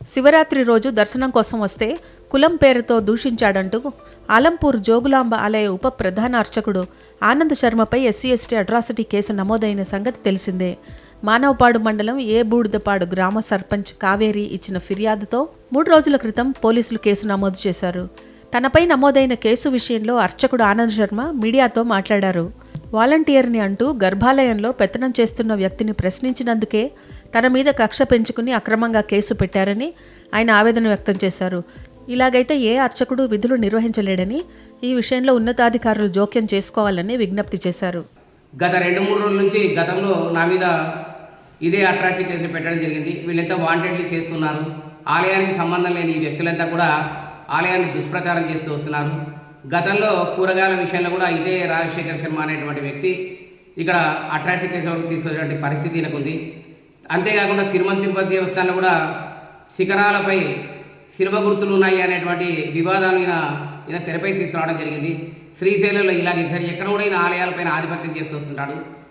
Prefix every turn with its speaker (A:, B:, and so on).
A: శివరాత్రి రోజు దర్శనం కోసం వస్తే కులం పేరుతో దూషించాడంటూ ఆలంపూర్ జోగులాంబ ఆలయ ఉప ప్రధాన అర్చకుడు ఆనంద్ శర్మపై ఎస్సీ/ఎస్టీ అట్రాసిటీ కేసు నమోదైన సంగతి తెలిసిందే. మానవపాడు మండలం బూడిదపాడు గ్రామ సర్పంచ్ కావేరి ఇచ్చిన ఫిర్యాదుతో 3 రోజుల క్రితం పోలీసులు కేసు నమోదు చేశారు. తనపై నమోదైన కేసు విషయంలో అర్చకుడు ఆనంద్ శర్మ మీడియాతో మాట్లాడారు. వాలంటీర్ని అంటూ గర్భాలయంలో పెత్తనం చేస్తున్న వ్యక్తిని ప్రశ్నించినందుకే తన మీద కక్ష పెంచుకుని అక్రమంగా కేసు పెట్టారని ఆయన ఆవేదన వ్యక్తం చేశారు. ఇలాగైతే ఏ అర్చకుడు విధులు నిర్వహించలేడని, ఈ విషయంలో ఉన్నతాధికారులు జోక్యం చేసుకోవాలని విజ్ఞప్తి చేశారు.
B: గత 2-3 రోజుల నుంచి గతంలో నా మీద ఇదే అట్రాసిటీ కేసులు పెట్టడం జరిగింది. వీళ్ళంతా వాంటెడ్లీ చేస్తున్నారు. ఆలయానికి సంబంధం లేని ఈ వ్యక్తులంతా కూడా ఆలయాన్ని దుష్ప్రచారం చేస్తూ వస్తున్నారు. గతంలో కూరగాయల విషయంలో కూడా ఇదే రాజశేఖర్ శర్మ అనేటువంటి వ్యక్తి ఇక్కడ అట్రాసిటీ కేసులకు తీసుకొచ్చినటువంటి పరిస్థితి ఈయనకుంది. అంతేకాకుండా తిరుపతి దేవస్థానంలో కూడా శిఖరాలపై శిల్వ గుర్తులు ఉన్నాయి అనేటువంటి వివాదాలు ఈయన తెరపై తీసుకురావడం జరిగింది. శ్రీశైలంలో ఇలాగ ఎక్కడ కూడా ఈయన ఆలయాలపైన ఆధిపత్యం చేస్తూ వస్తుంటాడు.